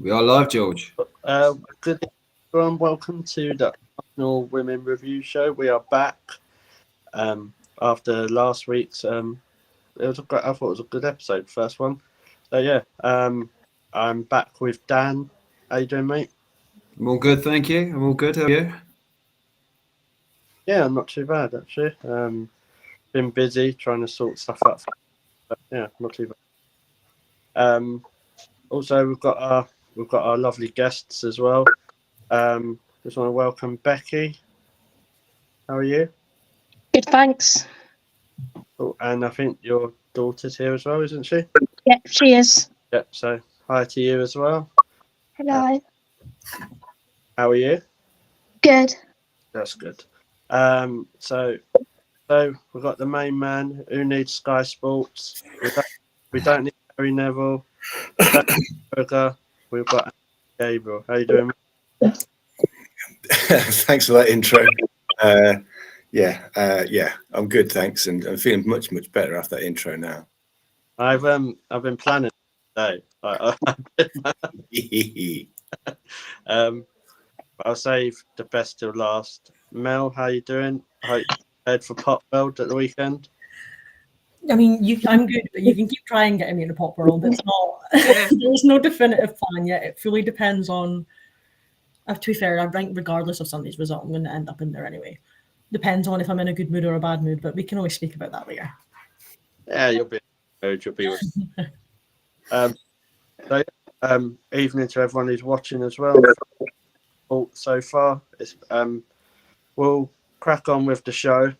We are live, George. Good everyone, welcome to the Arsenal Women Review Show. We are back after last week's. I thought it was a good episode, first one. So yeah, I'm back with Dan. How you doing, mate? I'm all good, thank you. I'm all good. How are you? Yeah, I'm not too bad actually. Been busy trying to sort stuff out. But yeah, not too bad. Also we've got our lovely guests as well. Just want to welcome Becky. How are you? Good, thanks. Oh, and I think your daughter's here as well, isn't she? Yep, she is. Yep. So hi to you as well. Hello. How are you? Good. That's good. So we've got the main man who needs Sky Sports. We don't need Harry Neville. We don't need Berger. We've got Gabriel. How you doing? Thanks for that intro. Yeah, I'm good, thanks, and I'm feeling much better after that intro now. I've been planning today. I'll save the best till last. Mel, how you doing? I hope you're prepared for Pop World at the weekend. I mean, I'm good, but you can keep trying getting me into Pop World. It's not. There's no definitive plan yet. It fully depends on. To be fair, I think regardless of Sunday's result, I'm going to end up in there anyway. Depends on if I'm in a good mood or a bad mood, but we can always speak about that later. Yeah, you'll be with. Evening to everyone who's watching as well. So far, it's we'll crack on with the show.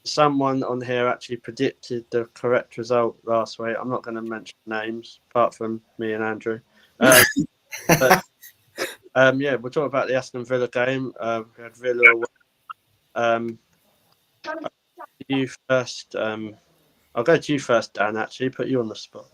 Someone on here actually predicted the correct result last week. I'm not going to mention names, apart from me and Andrew. But, yeah, we'll talk about the Aston Villa game. We had Villa. You first. I'll go to you first, Dan. Actually, put you on the spot.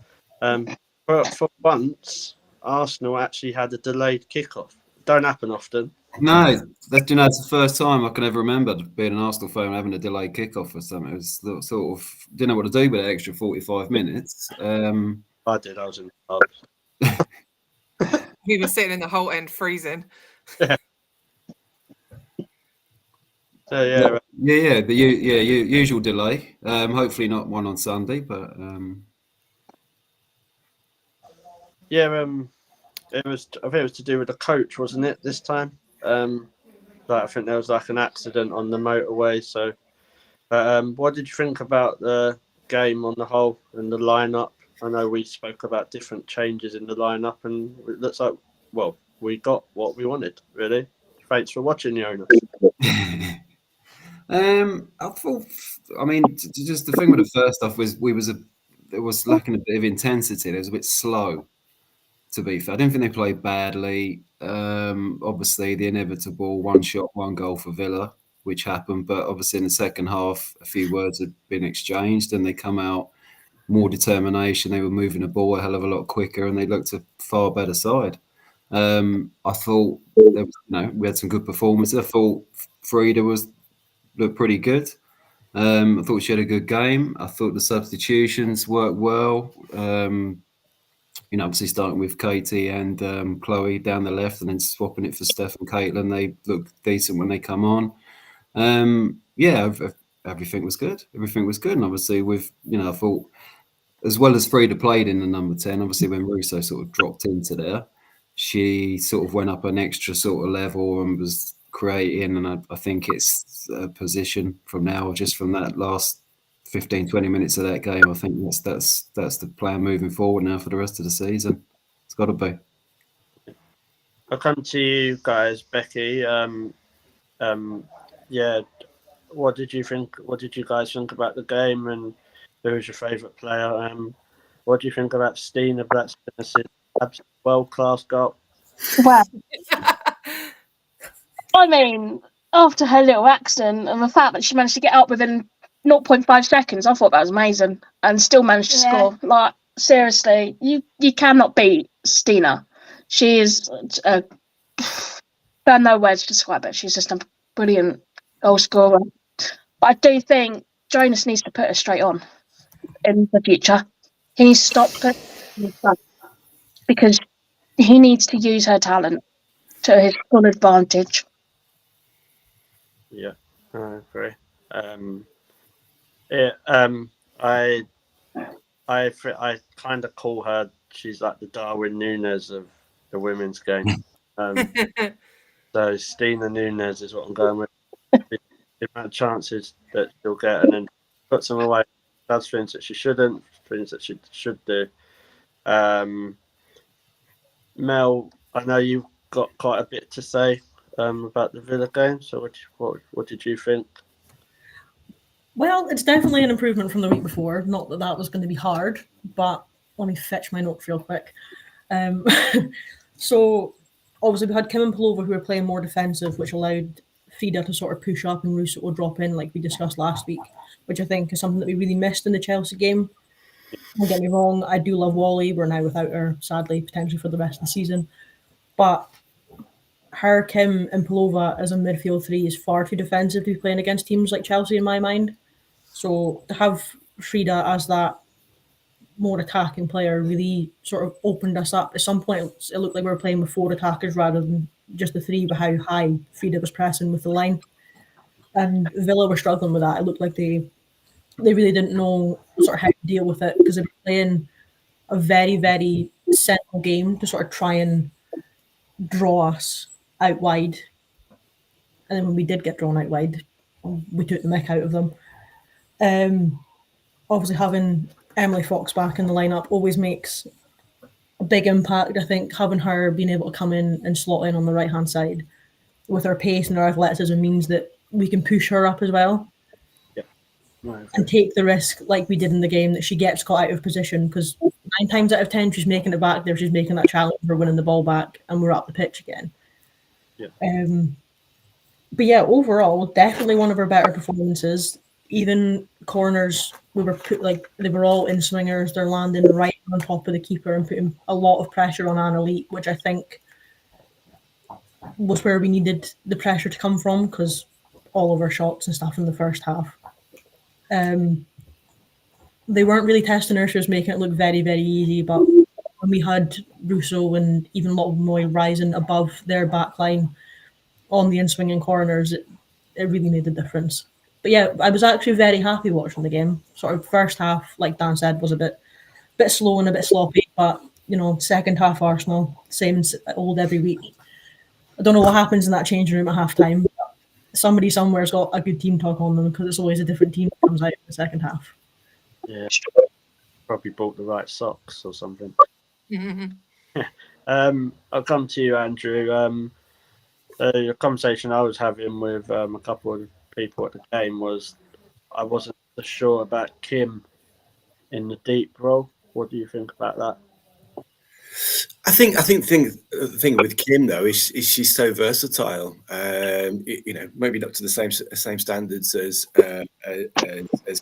For once, Arsenal actually had a delayed kickoff. Don't happen often. No, it's the first time I can ever remember being an Arsenal fan having a delayed kickoff or something. It was sort of didn't know what to do with the extra 45 minutes. I did. I was in the pub. He was sitting in the whole end freezing. Yeah. So yeah. The usual delay. Hopefully not one on Sunday, but yeah. I think it was to do with the coach, wasn't it? This time. But I think there was like an accident on the motorway. So, what did you think about the game on the whole and the lineup? I know we spoke about different changes in the lineup, and it looks like we got what we wanted. Really, thanks for watching, Jonas. I thought. I mean, just the thing with the first half was it was lacking a bit of intensity. It was a bit slow. To be fair, I didn't think they played badly. Obviously, the inevitable one shot, one goal for Villa, which happened. But obviously, in the second half, a few words had been exchanged, and they come out more determination. They were moving the ball a hell of a lot quicker, and they looked a far better side. I thought there was, we had some good performances. I thought Frida looked pretty good. I thought she had a good game. I thought the substitutions worked well. Obviously starting with Katie and Chloe down the left and then swapping it for Steph and Caitlin. They look decent when they come on. Everything was good. Everything was good. And obviously I thought as well as Frida played in the number 10, obviously when Russo sort of dropped into there, she sort of went up an extra sort of level and was creating. And I think it's a position from now, just from that last 15, 20 minutes of that game, I think that's the plan moving forward now for the rest of the season. It's got to be. I'll come to you guys, Becky. What did you think? What did you guys think about the game, and who was your favourite player? What do you think about Stina Bratson's world-class goal? Well, I mean, after her little accident and the fact that she managed to get up within 0.5 seconds, I thought that was amazing, and still managed to score. Like, seriously, you cannot beat Stina. She is I don't know where to describe it. She's just a brilliant goal scorer. But I do think Jonas needs to put her straight on in the future. He needs to stop putting because he needs to use her talent to his full advantage. Yeah, I agree. I kind of call her. She's like the Darwin Núñez of the women's game. So Stina Núñez is what I'm going with. The amount of chances that she'll get, and then puts them away. Does things that she shouldn't, things that she should do. Mel, I know you've got quite a bit to say about the Villa game. So what did you think? Well, it's definitely an improvement from the week before. Not that that was going to be hard, but let me fetch my notes real quick. So, obviously, we had Kim and Palova who were playing more defensive, which allowed Frida to sort of push up and Russo will drop in, like we discussed last week, which I think is something that we really missed in the Chelsea game. Don't get me wrong, I do love Wally. We're now without her, sadly, potentially for the rest of the season. But her, Kim, and Palova as a midfield three is far too defensive to be playing against teams like Chelsea, in my mind. So to have Frida as that more attacking player really sort of opened us up. At some point, it looked like we were playing with 4 attackers rather than just the 3, with how high Frida was pressing with the line. And Villa were struggling with that. It looked like they really didn't know sort of how to deal with it, because they were playing a very, very simple game to sort of try and draw us out wide. And then when we did get drawn out wide, we took the mick out of them. Obviously, having Emily Fox back in the lineup always makes a big impact. I think having her being able to come in and slot in on the right hand side with her pace and her athleticism means that we can push her up as well. Yeah. Right, and take the risk like we did in the game that she gets caught out of position, because 9 times out of 10 she's making it back there, she's making that challenge for winning the ball back, and we're up the pitch again. Yeah. But yeah, overall, definitely one of our better performances. Even corners, we were put they were all in swingers. They're landing right on top of the keeper and putting a lot of pressure on Annalise, which I think was where we needed the pressure to come from, because all of our shots and stuff in the first half. They weren't really testing her. She was making it look very, very easy. But when we had Russo and even Moy rising above their backline on the in-swinging corners, it really made a difference. But yeah, I was actually very happy watching the game. Sort of first half, like Dan said, was a bit slow and a bit sloppy. But, second half Arsenal, same old every week. I don't know what happens in that changing room at halftime. But somebody somewhere's got a good team talk on them, because it's always a different team that comes out in the second half. Yeah. Probably bought the right socks or something. Mm-hmm. I'll come to you, Andrew. The conversation I was having with a couple of people at the game was I wasn't so sure about Kim in the deep role. What do you think about that? I think the thing with Kim though is she's so versatile. Maybe not to the same standards as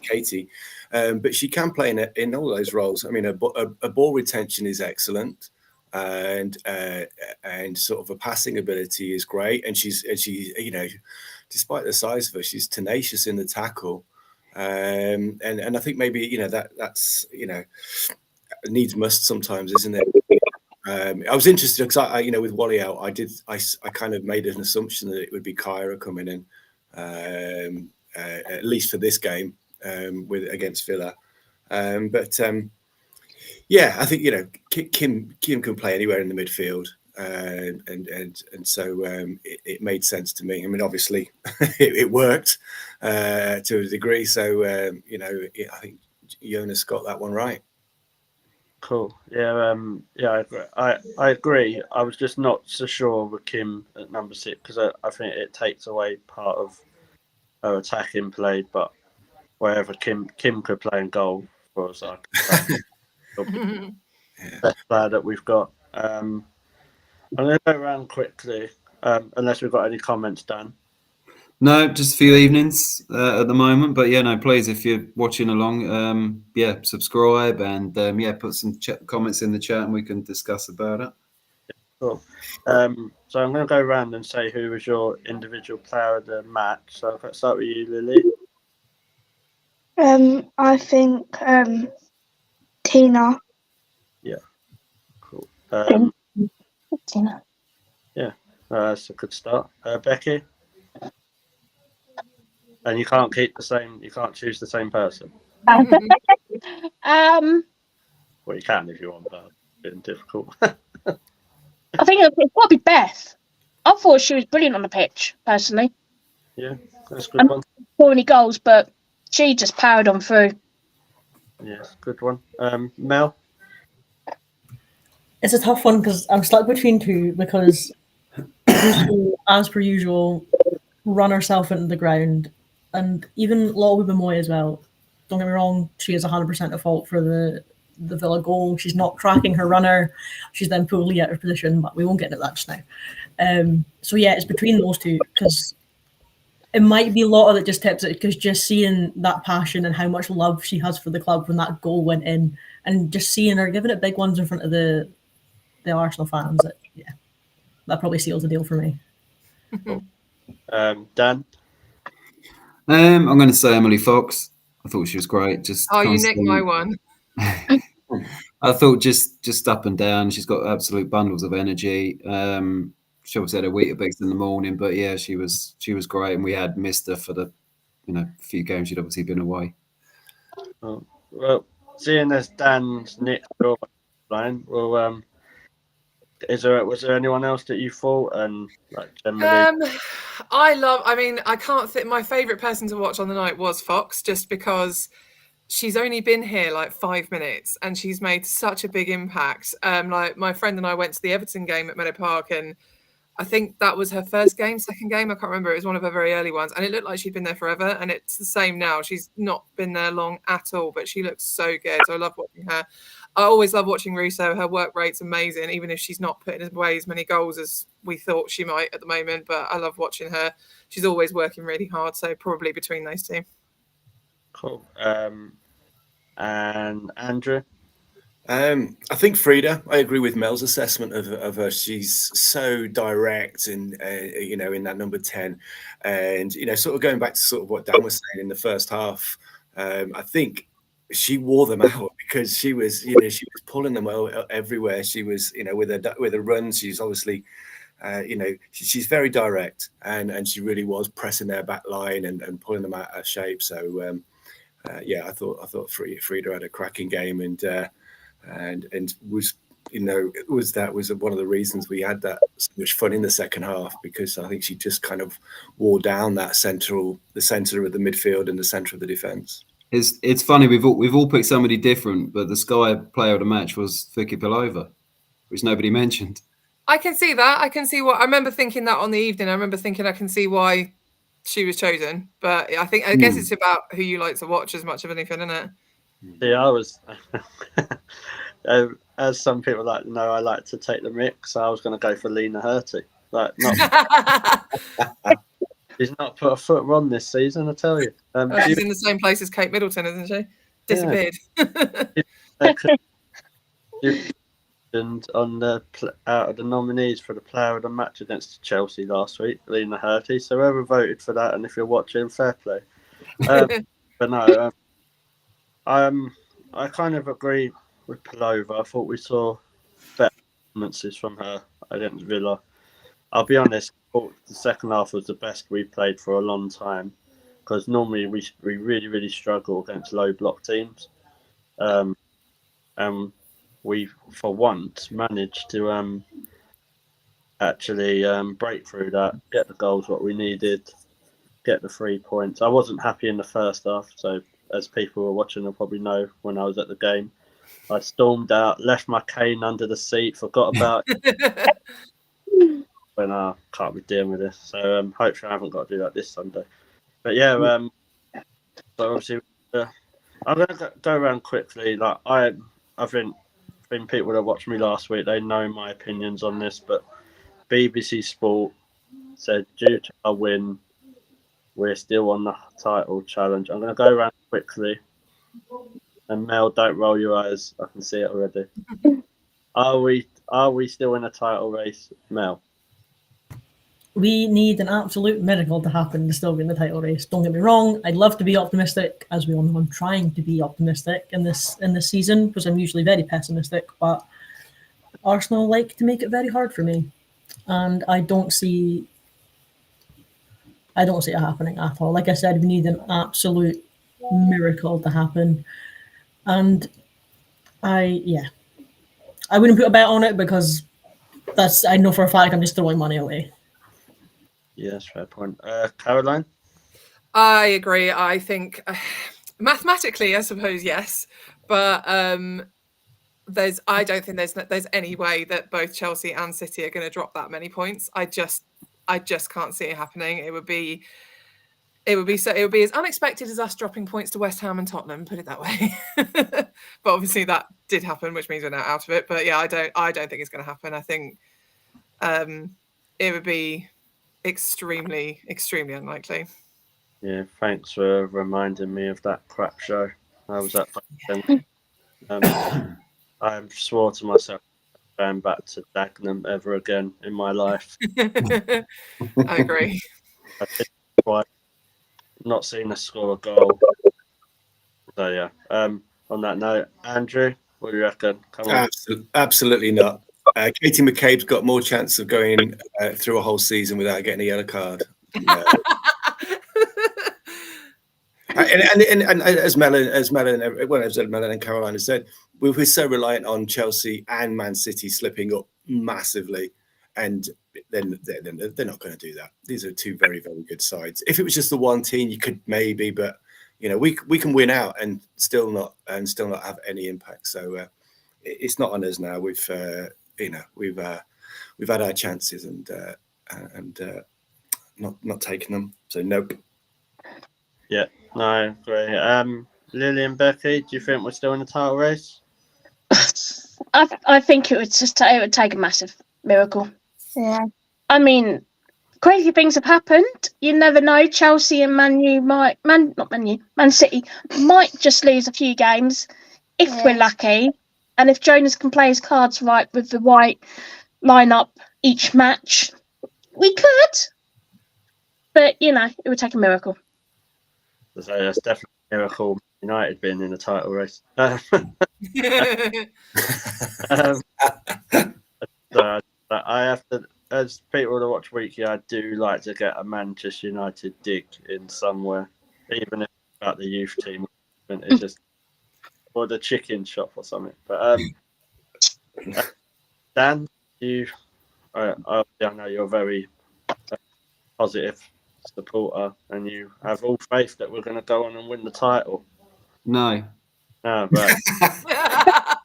Katie, but she can play in all those roles. I mean, her ball retention is excellent, and sort of a passing ability is great. And she despite the size of her, she's tenacious in the tackle. And I think maybe that's needs must sometimes, isn't it? I was interested because I with Wally out, I kind of made an assumption that it would be Kyra coming in, at least for this game against Villa. Yeah, I think Kim can play anywhere in the midfield, and so it made sense to me. I mean, obviously it worked to a degree. So I think Jonas got that one right. Cool. Yeah. I agree. I was just not so sure with Kim at number 6, because I think it takes away part of her attacking play. But wherever Kim could play in goal for us, best player that we've got. I'm going to go around quickly, unless we've got any comments, Dan. No, just a few evenings at the moment. But yeah, no, please, if you're watching along, subscribe and put some comments in the chat and we can discuss about it. Cool. So I'm going to go around and say who was your individual player of the match. So let's start with you, Lily. I think Tina. Yeah. Cool. That's a good start. Becky? And you can't choose the same person. Um, Well, you can if you want, but it's a bit difficult. I think it's got to be Beth. I thought she was brilliant on the pitch, personally. Yeah, that's a good one. Not any goals, but she just powered on through. Yes, good one. Mel? It's a tough one because I'm stuck between two because Russo, as per usual, run herself into the ground, and even Lotte Wubben-Moy as well. Don't get me wrong, she is 100% at fault for the Villa goal. She's not tracking her runner. She's then poorly out of position, but we won't get into that just now. So yeah, it's between those two because it might be Lotte that just tips it because just seeing that passion and how much love she has for the club when that goal went in, and just seeing her giving it big ones in front of the Arsenal fans, that probably seals the deal for me. Dan? I'm going to say Emily Fox. I thought she was great. Just you nicked my one. I thought just up and down. She's got absolute bundles of energy. She obviously had a Weetabix in the morning, but yeah, she was great, and we had missed her for the few games she'd obviously been away. Well, seeing as Dan's nicked your line, well, was there anyone else that you thought and like generally? I can't think. My favourite person to watch on the night was Fox, just because she's only been here like 5 minutes and she's made such a big impact. Like my friend and I went to the Everton game at Meadow Park, and I think that was her second game. I can't remember. It was one of her very early ones, and it looked like she'd been there forever. And it's the same now. She's not been there long at all, but she looks so good. So I love watching her. I always love watching Russo. Her work rate's amazing, even if she's not putting away as many goals as we thought she might at the moment. But I love watching her. She's always working really hard. So probably between those two. Cool. And Andrew? I think Frida. I agree with Mel's assessment of her. She's so direct, and in that number 10, and sort of going back to sort of what Dan was saying in the first half. I think she wore them out because she was pulling them everywhere. She was with her runs. She's obviously she's very direct, and she really was pressing their back line and pulling them out of shape. So I thought Frida had a cracking game, and was was one of the reasons we had that so much fun in the second half, because I think she just kind of wore down the centre of the midfield and the centre of the defence. It's funny, we've all picked somebody different, but the Sky player of the match was Vicky Pilova, which nobody mentioned. I can see that. I can see I remember thinking that on the evening. I remember thinking I can see why she was chosen, but I guess it's about who you like to watch as much of anything, isn't it? Yeah, I was. As some people like to know, I like to take the mix. So I was going to go for Lena Hurty. She's not put a foot wrong this season, I tell you. She's in the same place as Kate Middleton, isn't she? Disappeared. And on out of the nominees for the player of the match against Chelsea last week, Lena Hurty. So whoever voted for that, and if you're watching, fair play. But no, I kind of agree with Pilova. I thought we saw better performances from her against Villa. I'll be honest, I thought the second half was the best we played for a long time, because normally we really, really struggle against low block teams. And we, for once, managed to actually break through that, get the goals what we needed, get the 3 points. I wasn't happy in the first half, so as people who are watching will probably know, when I was at the game, I stormed out, left my cane under the seat, forgot about it. When I can't be dealing with this. So hopefully I haven't got to do that this Sunday. But yeah, so obviously I'm going to go around quickly. Like I think people that watched me last week, they know my opinions on this, but BBC Sport said due to our win, we're still on the title challenge. I'm going to go around quickly. And Mel, don't roll your eyes. I can see it already. Are we still in a title race, Mel? We need an absolute miracle to happen to still be in the title race. Don't get me wrong. I'd love to be optimistic, as we all know. I'm trying to be optimistic in this season, because I'm usually very pessimistic. But Arsenal like to make it very hard for me, and I don't see it happening at all. Like I said, we need an absolute miracle to happen, and I wouldn't put a bet on it because I know for a fact I'm just throwing money away. Yes, fair point. Caroline? I agree. I think mathematically, I suppose, yes, but I don't think there's any way that both Chelsea and City are going to drop that many points. I just can't see it happening. It would be as unexpected as us dropping points to West Ham and Tottenham, put it that way. But obviously that did happen, which means we're now out of it. But yeah, I don't think it's going to happen. I think it would be extremely, extremely unlikely. Yeah, thanks for reminding me of that crap show. I was at I swore to myself going back to Dagenham ever again in my life. I agree. I did quite not seen us score a goal. So yeah. On that note, Andrew, what do you reckon? Come on. Absolutely not. Katie McCabe's got more chance of going through a whole season without getting a yellow card. And as Melon and Caroline has said, we're so reliant on Chelsea and Man City slipping up massively, and then they're not going to do that. These are two very, very good sides. If it was just the one team, you could maybe, but we can win out and still not have any impact. So it's not on us now. We've had our chances and not taken them. So nope. Yeah, no, I agree. Lily and Becky, do you think we're still in the title race? I think it would take a massive miracle. Yeah. I mean, crazy things have happened. You never know. Chelsea and Man City might just lose a few games if we're lucky, and if Jonas can play his cards right with the right lineup each match, we could. But it would take a miracle. So that's definitely a miracle. United being in the title race. But I have to, as people that watch Weekly, I do like to get a Manchester United dig in somewhere, even if it's about the youth team. It's just or the chicken shop or something. But Dan, I know you're a very positive supporter, and you have all faith that we're going to go on and win the title. No. No, but I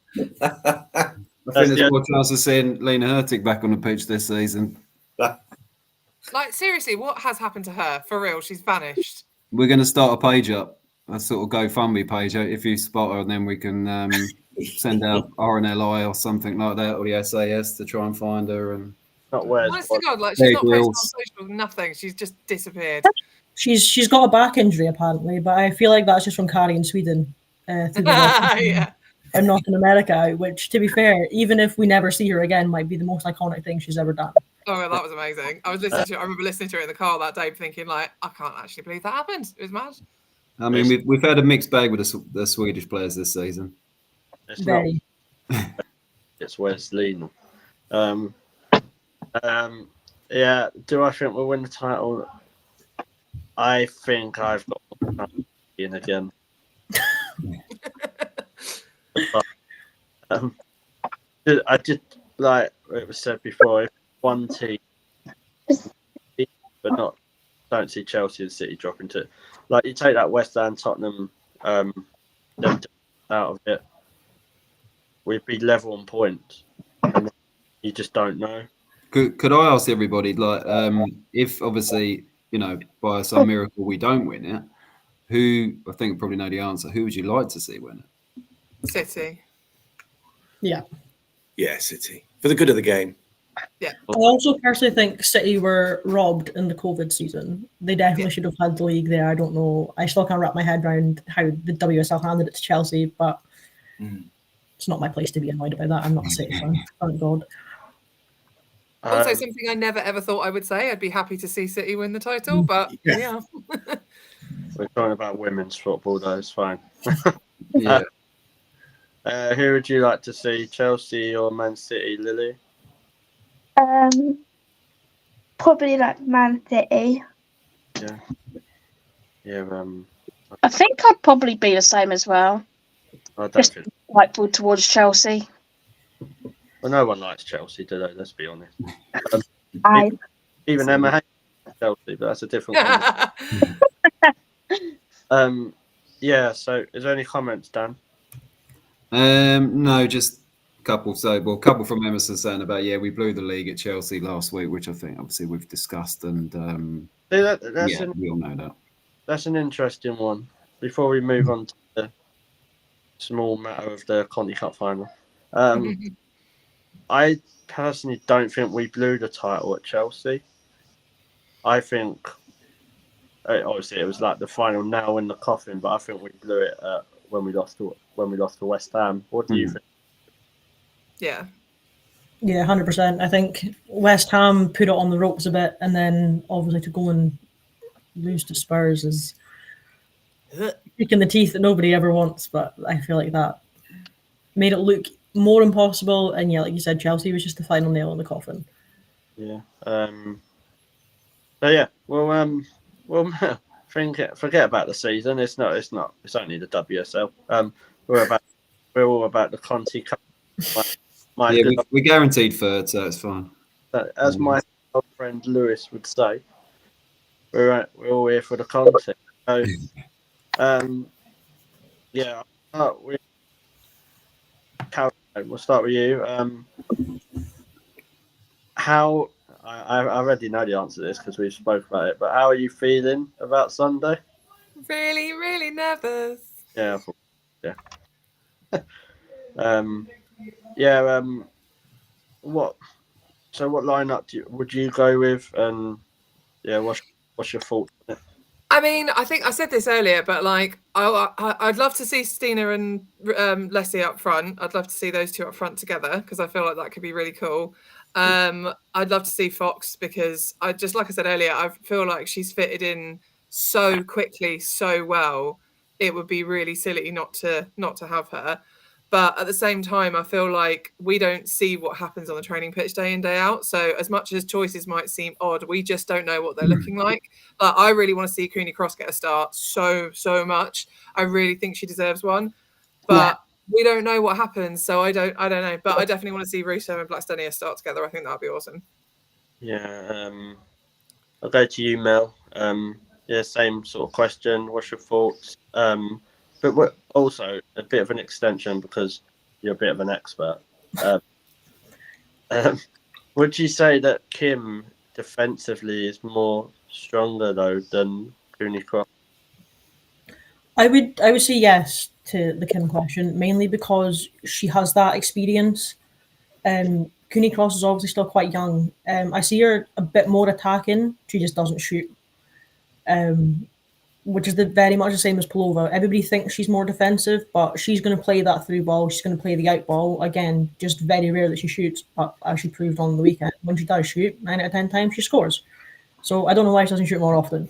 think there's more chance of seeing Lena Hurtig back on the pitch this season. Like, seriously, what has happened to her? For real, she's vanished. We're going to start a page up, a sort of GoFundMe page. If you spot her, and then we can send out RNLI or something like that, or the SAS to try and find her. And not where. Honest to God, like she's not posted on social, nothing. She's just disappeared. She's got a back injury apparently, but I feel like that's just from carrying Sweden through the and Northern America, which, to be fair, even if we never see her again, might be the most iconic thing she's ever done. Oh, well, that was amazing. I remember listening to her in the car that day, thinking like, I can't actually believe that happened. It was mad. I mean, we've had a mixed bag with the Swedish players this season. Very. It's Wesley. Yeah. Do I think we'll win the title? I think I've got in again. But, I did, like it was said before, if one team, but don't see Chelsea and City dropping to, like you take that West Ham, Tottenham, them out of it, we'd be level on points, and you just don't know. Could I ask everybody, like, if obviously, by some miracle we don't win it, who, I think probably know the answer, who would you like to see win it? City. Yeah. Yeah, City. For the good of the game. Yeah. I also personally think City were robbed in the COVID season. They definitely should have had the league there. I don't know. I still can't wrap my head around how the WSL handed it to Chelsea, but it's not my place to be annoyed about that. I'm not a City fan. Thank God. Also, something I never ever thought I would say. I'd be happy to see City win the title, but yeah. We're talking about women's football, though. It's fine. Yeah. Who would you like to see, Chelsea or Man City, Lily? Probably like Man City. Yeah. Yeah. I think I'd probably be the same as well. I don't Just think. likeful towards Chelsea. Well, no one likes Chelsea, do they? Let's be honest. I Even Emma hates Chelsea, but that's a different conversation. Yeah. So, is there any comments, Dan? No, just a couple. A couple from Emerson saying about we blew the league at Chelsea last week, which I think obviously we've discussed, and we all know that. That's an interesting one. Before we move on to the small matter of the Conti Cup final, I personally don't think we blew the title at Chelsea. I think obviously it was like the final nail in the coffin, but I think we blew it when we lost to West Ham. What do you think? Yeah. Yeah, 100%. I think West Ham put it on the ropes a bit, and then obviously to go and lose to Spurs is kicking the teeth that nobody ever wants. But I feel like that made it look more impossible. And like you said, Chelsea was just the final nail in the coffin. Yeah. So yeah, well, forget about the season. It's only the WSL. We're all about the Conti Cup. We're guaranteed third, so it's fine. As my old friend Lewis would say, we're all here for the Conti. So, we'll start with you. How I already know the answer to this because we've spoke about it, but how are you feeling about Sunday? Really, really nervous. Yeah. What lineup would you go with? And what's your thoughts on it? I mean, I think I said this earlier, but like, I'd love to see Stina and Leslie up front. I'd love to see those two up front together because I feel like that could be really cool. I'd love to see Fox because like I said earlier, I feel like she's fitted in so quickly, so well. It would be really silly not to have her. But at the same time, I feel like we don't see what happens on the training pitch day in, day out. So as much as choices might seem odd, we just don't know what they're looking like. I really want to see Cooney Cross get a start so much. I really think she deserves one. But we don't know what happens. So I don't know. But I definitely want to see Russo and Blackstenia start together. I think that would be awesome. Yeah. I'll go to you, Mel. Same sort of question. What's your thoughts? But we're also a bit of an extension because you're a bit of an expert. Would you say that Kim defensively is more stronger though than Cooney Cross? I would say yes to the Kim question, mainly because she has that experience. Cooney Cross is obviously still quite young. I see her a bit more attacking. She just doesn't shoot. Which is very much the same as Palova. Everybody thinks she's more defensive, but she's going to play that through ball. She's going to play the out ball. Again, just very rare that she shoots, but as she proved on the weekend, when she does shoot, 9 out of 10 times she scores. So I don't know why she doesn't shoot more often.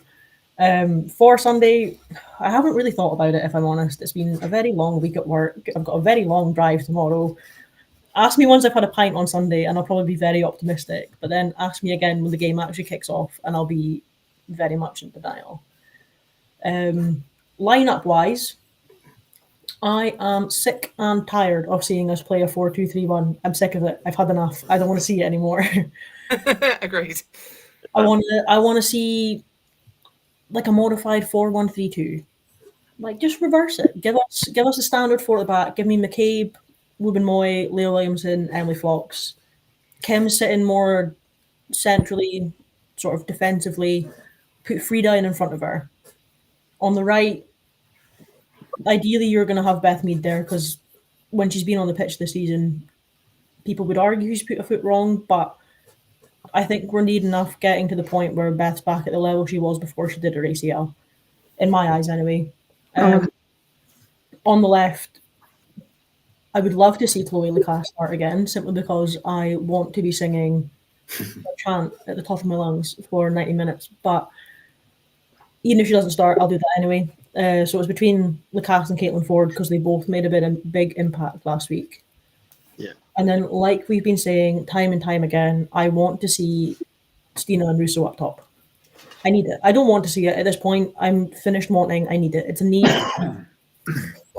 For Sunday, I haven't really thought about it, if I'm honest. It's been a very long week at work. I've got a very long drive tomorrow. Ask me once I've had a pint on Sunday, and I'll probably be very optimistic. But then ask me again when the game actually kicks off, and I'll be very much in denial. Lineup wise, I am sick and tired of seeing us play a 4-2-3-1. I'm sick of it. I've had enough. I don't want to see it anymore. Agreed. I want to see like a modified 4-1-3-2. Like just reverse it. Give us a standard 4 at the back. Give me McCabe, Ruben Moy, Leo Williamson, Emily Fox. Kim sitting more centrally, sort of defensively. Put Frida in front of her. On the right, ideally you're going to have Beth Mead there because when she's been on the pitch this season, people would argue she's put a foot wrong, but I think we're needing enough getting to the point where Beth's back at the level she was before she did her ACL. In my eyes, anyway. On the left, I would love to see Chloe Lacasse start again, simply because I want to be singing a chant at the top of my lungs for 90 minutes, but even if she doesn't start, I'll do that anyway. So it was between Lacasse and Caitlin Ford because they both made a big impact last week. Yeah. And then, like we've been saying time and time again, I want to see Stina and Russo up top. I need it. I don't want to see it at this point. I'm finished wanting. I need it. It's a need.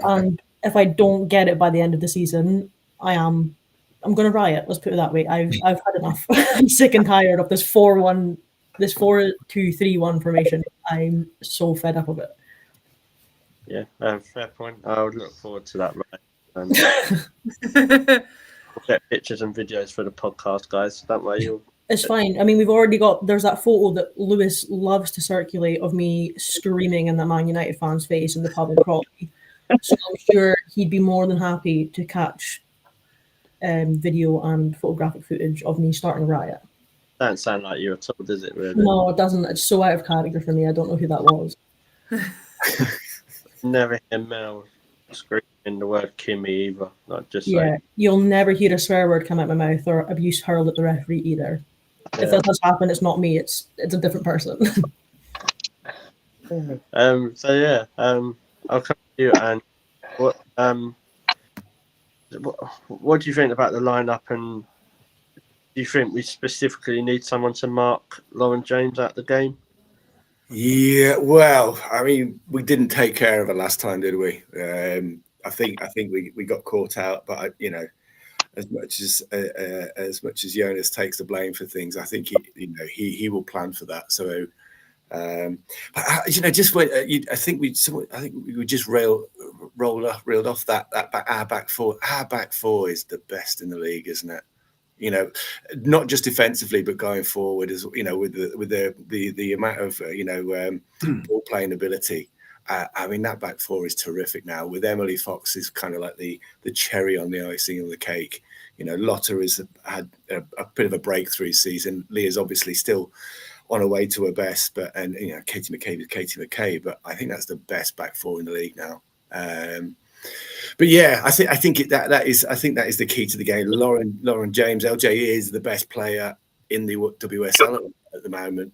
And if I don't get it by the end of the season, I'm going to riot. Let's put it that way. I've had enough. I'm sick and tired of this 4-1, this 4-2-3-1 formation. I'm so fed up of it. Yeah, fair point. I would look forward to that. Right. We'll get pictures and videos for the podcast, guys. Don't worry. It's fine. I mean, we've already got. There's that photo that Lewis loves to circulate of me screaming in that Man United fan's face in the pub in Crawley. So I'm sure he'd be more than happy to catch video and photographic footage of me starting a riot. Don't sound like you at all, does it? Really? No, it doesn't. It's so out of character for me. I don't know who that was. Never hear Mel screaming the word Kimmy either. Not just Yeah, you'll never hear a swear word come out my mouth or abuse hurled at the referee either. Yeah. If that does happen, it's not me. It's a different person. So yeah, I'll come to you. And what do you think about the lineup? And do you think we specifically need someone to mark Lauren James out the game? Yeah, well, I mean, we didn't take care of her last time, did we? I think we got caught out, but as much as Jonas takes the blame for things, I think he will plan for that. So, just when I think we just reeled off that our back four. Our back four is the best in the league, isn't it? Not just defensively, but going forward as with the amount of ball playing ability. I mean, that back four is terrific now. With Emily Fox is kind of like the cherry on the icing on the cake. Lotta has had a bit of a breakthrough season. Leah's obviously still on her way to her best, and Katie McCabe is Katie McCabe. But I think that's the best back four in the league now. But yeah, I think that is the key to the game. Lauren James, LJ is the best player in the WSL at the moment,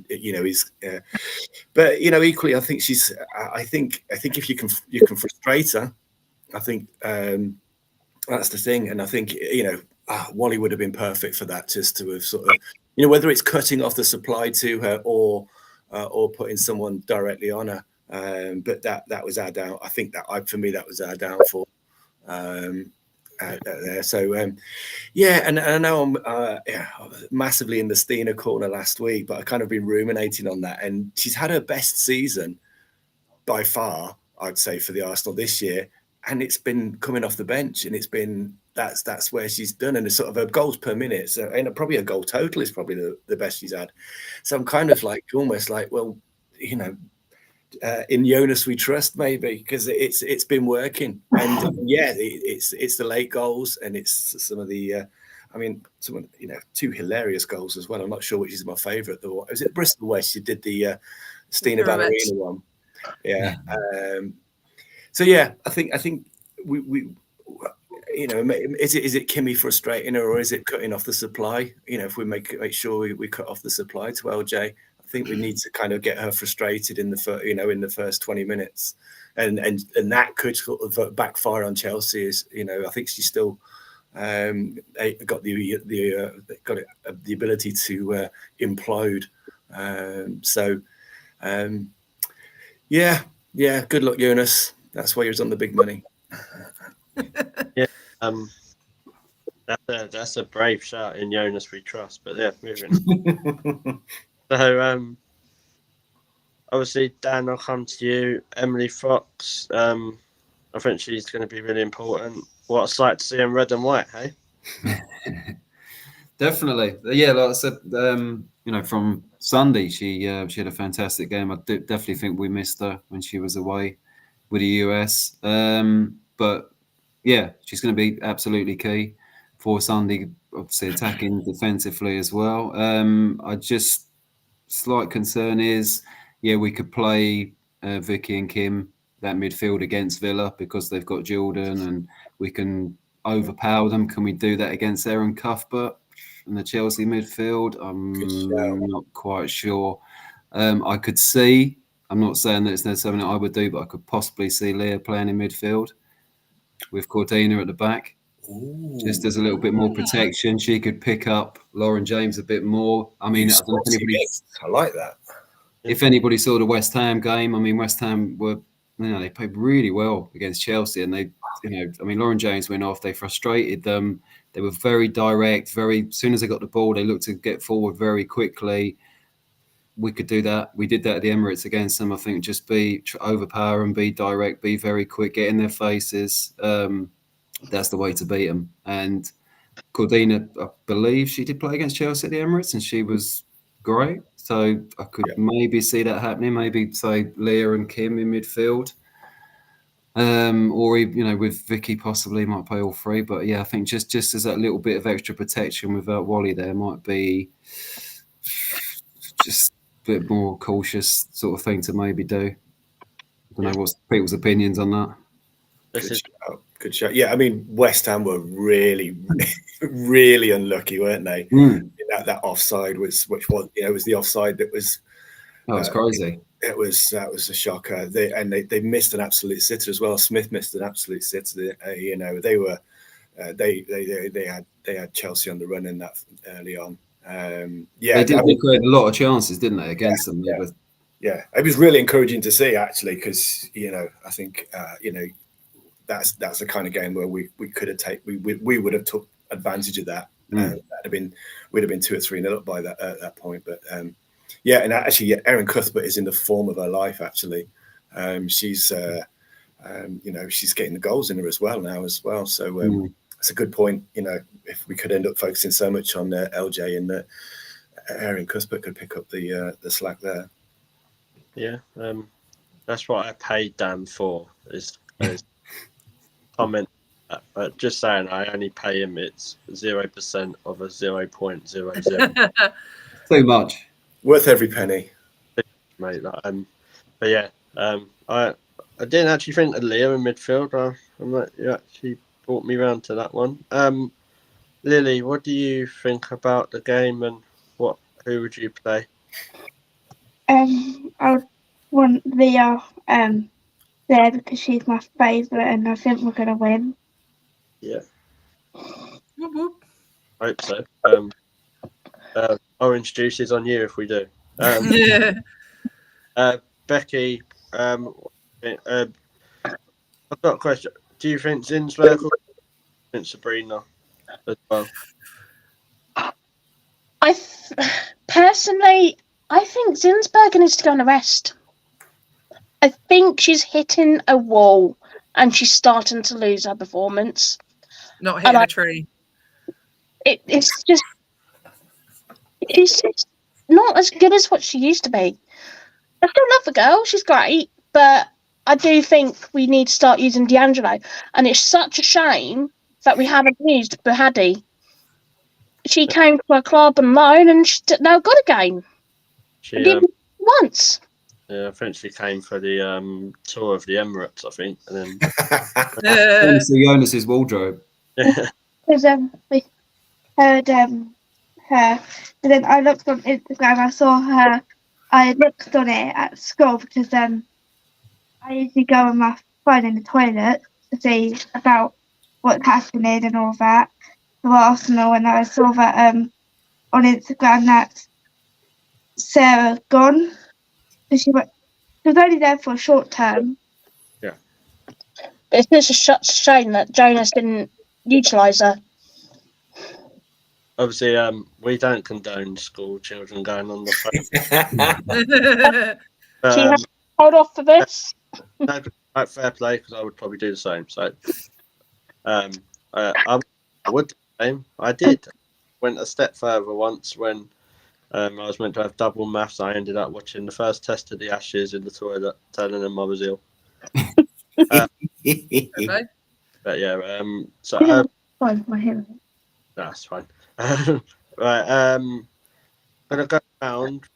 he's. But equally, I think she's. I think if you can frustrate her, I think that's the thing. And I think Wally would have been perfect for that, just to have sort of whether it's cutting off the supply to her or putting someone directly on her. But that was our down. I think for me that was our downfall there. So and I know I'm massively in the Stina corner last week, but I kind of been ruminating on that. And she's had her best season by far, I'd say, for the Arsenal this year, and it's been coming off the bench, and it's been that's where she's done, and it's sort of her goals per minute. So and probably her goal total is probably the best she's had. So I'm kind of almost like, well, in Jonas we trust, maybe, because it's been working. And it's the late goals, and it's some of the two hilarious goals as well. I'm not sure which is my favorite. Was it Bristol where she did the Stina Ballerina one? Yeah. So yeah, I think we is it Kimmy frustrating her, or is it cutting off the supply? If we make sure we cut off the supply to LJ, I think we need to kind of get her frustrated in the first 20 minutes, and that could sort of backfire on Chelsea. I think she's still got the ability to implode. Good luck, Jonas. That's why you're on the big money. Yeah, that's a brave shout. In Jonas we trust. But yeah, moving. So, obviously, Dan, I'll come to you. Emily Fox, I think she's going to be really important. What a sight to see in red and white, hey? Definitely. Yeah, like I said, from Sunday, she had a fantastic game. I definitely think we missed her when she was away with the US. But yeah, she's going to be absolutely key for Sunday, obviously attacking defensively as well. Slight concern is, we could play Vicky and Kim, that midfield, against Villa because they've got Jordan, and we can overpower them. Can we do that against Erin Cuthbert in the Chelsea midfield? I'm not quite sure. I could see I'm not saying that it's necessarily something that I would do, but I could possibly see Leah playing in midfield with Cordina at the back. Ooh. Just as a little bit more protection. She could pick up Lauren James a bit more. I mean, I don't know if anybody, I like that. if anybody saw the West Ham game, I mean, West Ham were, they played really well against Chelsea, and they, I mean, Lauren James went off. They frustrated them. They were very direct. As soon as they got the ball, they looked to get forward very quickly. We could do that. We did that at the Emirates against them. I think just overpower and be direct, be very quick, get in their faces. That's the way to beat them. And Cordina, I believe she did play against Chelsea at the Emirates, and she was great. So I could maybe see that happening. Maybe say Leah and Kim in midfield, or with Vicky possibly might play all three. But yeah, I think just as that little bit of extra protection without Wally there might be just a bit more cautious sort of thing to maybe do. I don't know what's people's opinions on that. Good shout. Yeah, I mean, West Ham were really, really unlucky, weren't they? That offside was the offside that was. That was crazy. That was a shocker. They missed an absolute sitter as well. Smith missed an absolute sitter. They were they had Chelsea on the run in that early on. They created a lot of chances, didn't they, against them? Yeah, it was really encouraging to see actually, because I think that's the kind of game where we could have we would have took advantage of that. We'd have been 2 or 3-0 up by at that point. But and actually, Erin Cuthbert is in the form of her life. Actually, she's she's getting the goals in her as well now as well. So it's a good point. If we could end up focusing so much on LJ, and that Erin Cuthbert could pick up the slack there. Yeah, that's what I paid Dan for. Is comment. But just saying, I only pay him. It's 0% of a 0.00. Too much. Worth every penny, mate. But yeah, I didn't actually think of Leah in midfield. I'm like, you actually brought me round to that one. Lily, what do you think about the game, and who would you play? I would want Leah there because she's my favourite, and I think we're going to win. Yeah. Whoop, whoop. Hope so. Orange juice is on you if we do. Becky, I've got a question. Do you think Zinsberg or Sabrina as well? Personally, I think Zinsberger needs to go on a rest. I think she's hitting a wall and she's starting to lose her performance. Not hitting a tree. She's just not as good as what she used to be. I still love the girl. She's great. But I do think we need to start using D'Angelo. And it's such a shame that we haven't used Bahadi. She came to our club on loan and she's now got a game. She did once. Yeah, I think she came for the tour of the Emirates, I think. And then to see Jonas's wardrobe. Because we heard her, but then I looked on Instagram. I saw her. I looked on it at school because I usually go on my phone in the toilet to see about what's happening and all that for Arsenal, and I saw that on Instagram that Sarah gone. So she was only there for a short term. Yeah. But it's just a shame that Jonas didn't utilise her. Obviously, we don't condone school children going on the phone. She has to hold off for this. No, fair play, because I would probably do the same. So, I would do the same. I did. Went a step further once when I was meant to have double maths. I ended up watching the first test of the Ashes in the toilet, telling them I was ill. But yeah, so Fine, my hair. that's fine. Right, I'm gonna go around.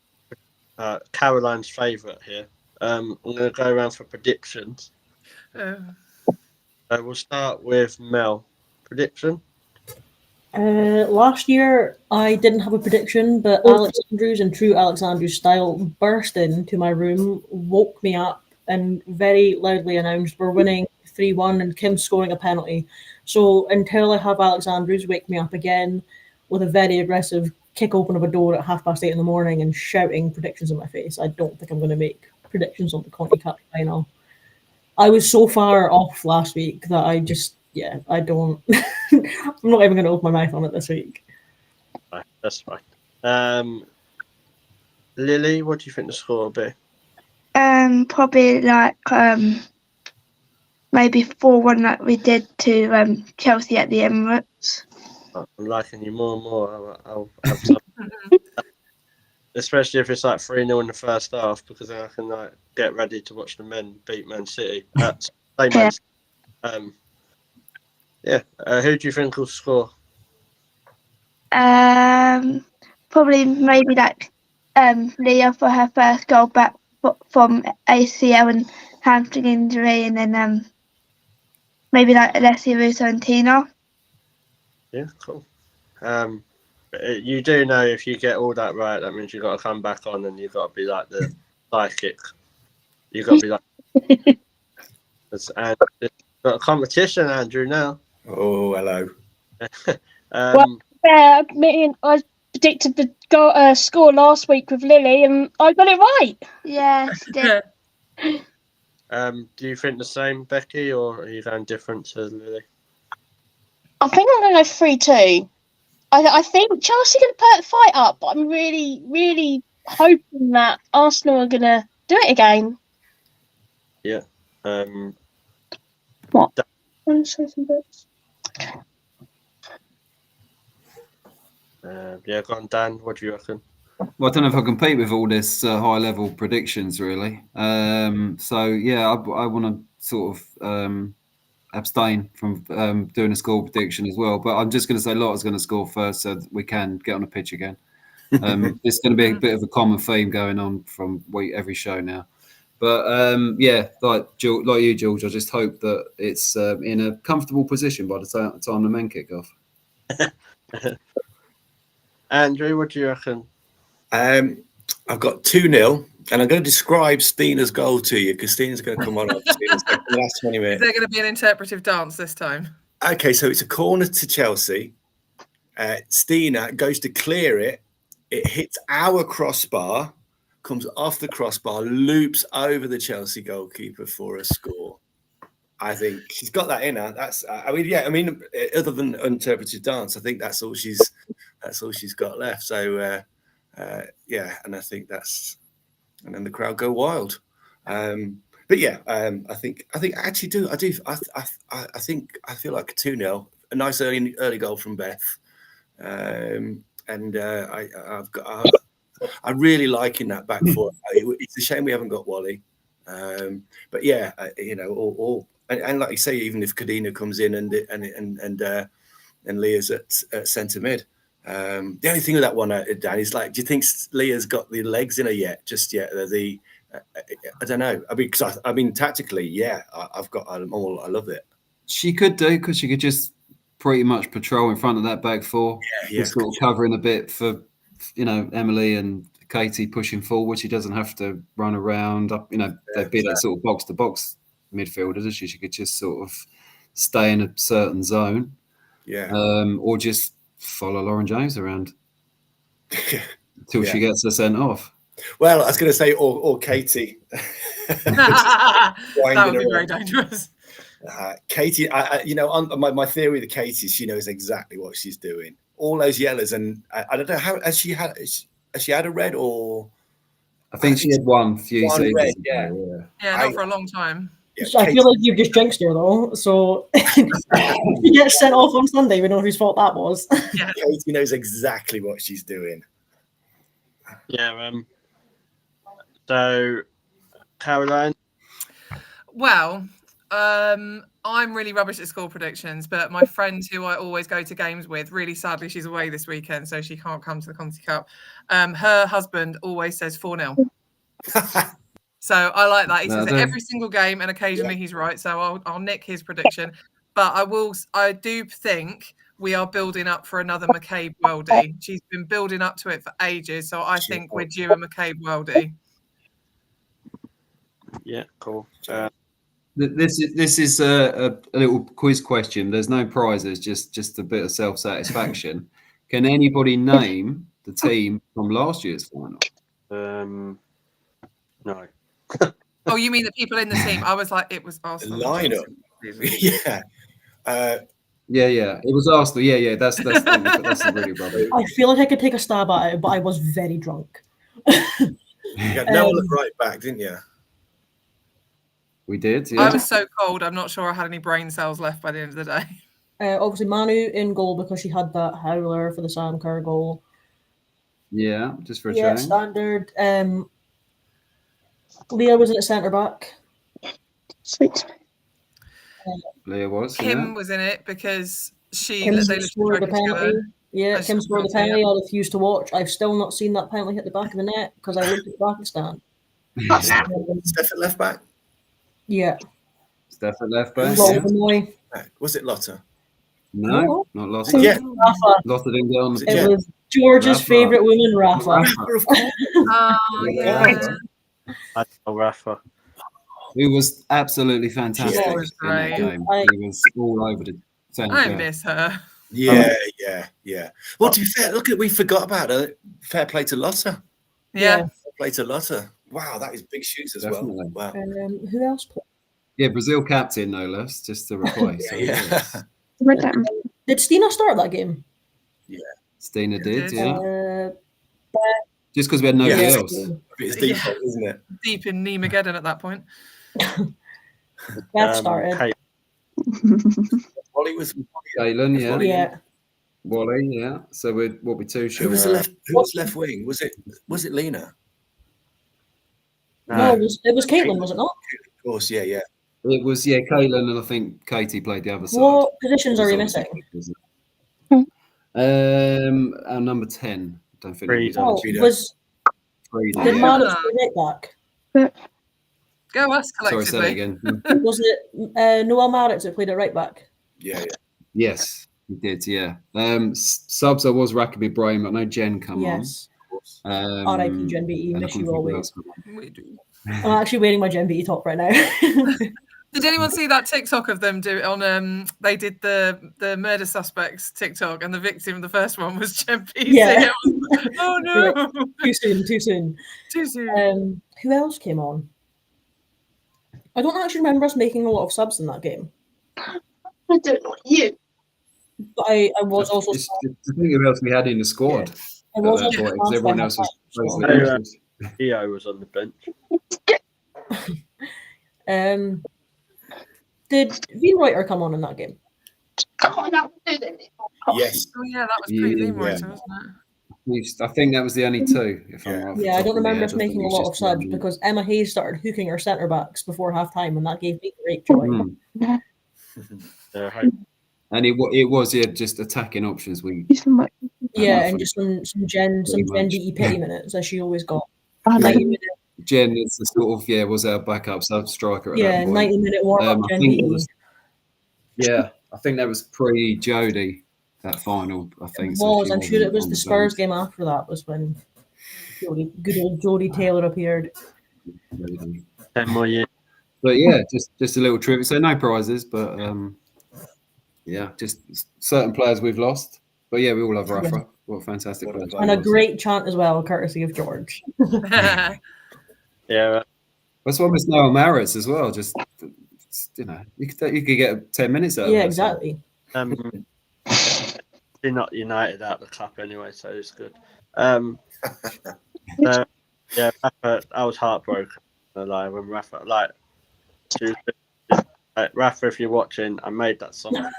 Caroline's favourite here. I'm gonna go around for predictions. We'll start with Mel. Prediction? Last year, I didn't have a prediction, but Alex Andrews, in true Alex Andrews style, burst into my room, woke me up, and very loudly announced, "We're winning 3-1 and Kim's scoring a penalty." So until I have Alex Andrews wake me up again with a very aggressive kick open of a door at 8:30 in the morning and shouting predictions in my face, I don't think I'm going to make predictions on the Conti Cup final. I was so far off last week that I don't. I'm not even going to open my mouth on it this week. Right, that's fine. Lily, what do you think the score will be? Probably like maybe 4-1 like we did to Chelsea at the Emirates. I'm liking you more and more. I'll have some. Especially if it's like 3-0 in the first half, because then I can like get ready to watch the men beat Man City. Who do you think will score? Probably maybe like Leah for her first goal back from ACL and hamstring injury, and then maybe like Alessia Russo and Tina. Yeah, cool. You do know if you get all that right, that means you've got to come back on and you've got to be like the psychic. You've got to be like. And it's got a competition, Andrew, now. Oh, hello. I predicted the score last week with Lily, and I got it right. Yeah, she did. Do you think the same, Becky, or are you going different to Lily? I think I'm going to go 3-2. I think Chelsea are going to put the fight up, but I'm really, really hoping that Arsenal are going to do it again. Yeah. What? Yeah, go on, Dan. What do you reckon? Well, I don't know if I compete with all this high-level predictions, really. So, yeah, I want to sort of abstain from doing a score prediction as well. But I'm just going to say Lotta's going to score first so that we can get on the pitch again. It's going to be a bit of a common theme going on from every show now. But, like you, George, I just hope that it's in a comfortable position by the time the men kick off. Andrew, what do you reckon? I've got 2-0, and I'm going to describe Stina's goal to you because Stina's going to come on in the last 20 minutes. Is there going to be an interpretive dance this time? Okay, so it's a corner to Chelsea. Stina goes to clear it. It hits our crossbar, comes off the crossbar, loops over the Chelsea goalkeeper for a score. I think she's got that in her. Other than interpretive dance, I think that's all she's got left. So and I think and then the crowd go wild. But yeah, I think I feel like a 2-0, a nice early goal from Beth, and I really like in that back four. It's a shame we haven't got Wally, but yeah, and like you say, even if Kadina comes in and Leah's at centre mid. The only thing with that one, Dan, is like, do you think Leah's got the legs in her yet? Just yet? I don't know. I mean, tactically, yeah, I've got them all. I love it. She could do, because she could just pretty much patrol in front of that back four, just sort of covering a bit for, Emily and Katie pushing forward. She doesn't have to run around up. They'd be that sort of box to box midfielder, doesn't she? She could just sort of stay in a certain zone, or just follow Lauren James around until she gets her sent off. Well, I was going to say, or Katie. That would be very dangerous. Katie, on my theory of the Katie, she knows exactly what she's doing. All those yellows, and I don't know how has she had a red, or I think she had one seasons. Red, not for a long time. Yeah, I feel like you've just jinxed her though. So she gets sent off on Sunday. We know whose fault that was. Yeah. Katie knows exactly what she's doing. Yeah. So, Caroline. Well, I'm really rubbish at score predictions, but my friend who I always go to games with, really sadly, she's away this weekend, so she can't come to the Conti Cup. Her husband always says 4-0. So I like that. He says it every single game, and occasionally he's right. So I'll nick his prediction. But I do think we are building up for another McCabe Worldie. She's been building up to it for ages, so I think we're due a McCabe Worldie. Yeah, cool. This is a little quiz question. There's no prizes, just a bit of self-satisfaction. Can anybody name the team from last year's final? No. Oh, you mean the people in the team? I was like, it was Arsenal. Lineup. Yeah. Yeah. It was Arsenal. Yeah. That's really rubbish. I feel like I could take a stab at it, but I was very drunk. You had Noel at right back, didn't you? We did. Yeah. I was so cold. I'm not sure I had any brain cells left by the end of the day. Obviously, Manu in goal because she had that howler for the Sam Kerr goal. Yeah, just for a Yeah, change. standard. Leah was at the centre back. Sweet. Leah was. Kim was in it because Kim they scored the penalty. Yeah, I Kim scored the penalty. I refused to watch. I've still not seen that penalty hit the back of the net because I looked at the back and stand. Steph at left back. Yeah. Steph at left back. Was it Lotta? No, not Lotta. Yeah. Rafa. Lotta didn't get on the It was George's Rafa. favourite woman, Rafa. Of course. Oh, yeah. I know Rafa. Who was absolutely fantastic She was in that great. game. He was all over the centre. I miss her. Yeah. Well, to be fair, we forgot about her. Fair play to Lotta. Yeah. Fair play to Lotta. Wow, that is big shoes as Definitely. well. Wow. Who else played? Yeah, Brazil captain, no less, just to replace. Yeah. Did Stina start that game? Stina did, Did. yeah. Just because we had nobody Yes. else. It's default, isn't it? Deep in Nemageddon at that point. Beth started. Kate, Wally was. Galen, yeah. Yeah. Wally, yeah. So we're two Who short. was the left? Who was left wing? Was it Lena? No, it was Caitlin, was it not? Of course, yeah. It was, Kaylin, and I think Katie played the other side. What positions are you missing? Our number 10. Don't think Three. it was Frida. Was Frida. did Yeah. Manu play right back? Go us Sorry, say that collectively. again. Was it Noel Maritz that played it right back? Yeah. Yes, we did, yeah. Subs, I was racking my brain, but no Jen come Yes. on. R.I.P. Jen BE, and I miss couldn't you think who always. else come on. We do. I'm actually wearing my Jen BE top right now. Did anyone see that TikTok of them do it on? They did the murder suspects TikTok, and the victim of the first one was Jen PC. Yeah. Oh no! Too soon. Too soon. Who else came on? I don't actually remember us making a lot of subs in that game. I don't know you. But I was also Just to think who else we had in the squad. I was at also that point, 'cause surprised everyone by else was how much, basically so- injured. Theo was on the bench. Did Wienreuter come on in that game? Oh, no, do this. Yes. Oh yeah, that was pretty Yeah. Liam Reiter, wasn't it? I think that was the only two. If I'm right off the Yeah, I top don't of my remember head. us I think making it a was lot of just subs them. because Emma Hayes started hooking her centre backs before half time, and that gave me great joy. Mm. And it was just attacking options. Yeah, and just some Jen much. DE pity minutes as she always got. Oh, 90 minute, Jen is the sort of was our backup sub striker at yeah, that point. 90-minute warm up I Jen think it DE. was, I think that was pre Jodie, that final. I think so Was she I'm sure it wasn't was on the Spurs bench. game after that was when good old Jodie Taylor appeared. 10 more years. But yeah, just a little trivia. So no prizes, but just certain players we've lost. But yeah, we all love Rafa. What a fantastic What a player. player. And a great chant as well, courtesy of George. Yeah. That's why Miss Noel Maritz as well. Just you could get 10 minutes out of Yeah, her, exactly. They're not United out of the cup anyway, so it's good. Rafa, I was heartbroken. Like when Rafa, Rafa, if you're watching, I made that song.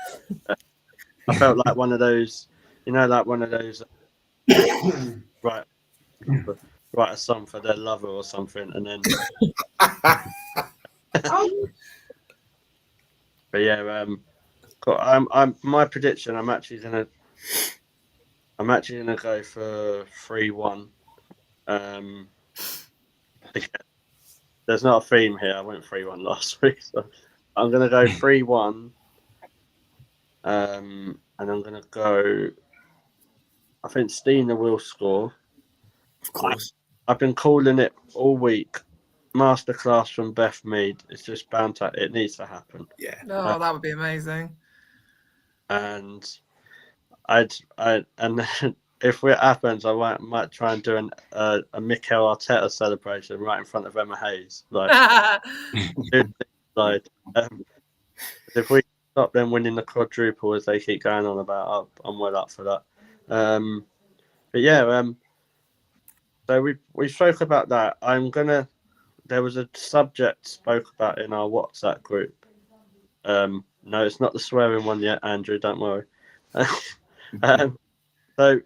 I felt like one of those, write a song for their lover or something, and then. But yeah, cool. I'm my prediction. I'm actually gonna go for 3-1. There's not a theme here. I went 3-1 last week, so I'm gonna go 3-1. And I'm going to go. I think Stina will score. Of course. I've been calling it all week. Masterclass from Beth Mead. It's just bound to. It needs to happen. Yeah. Oh, that would be amazing. And and if it happens, I might try and do a Mikel Arteta celebration right in front of Emma Hayes. Like, if we stop them winning the quadruple as they keep going on about, I'm well up for that. But yeah, so we spoke about that. There was a subject spoke about in our WhatsApp group. No, it's not the swearing one yet, Andrew. Don't worry. So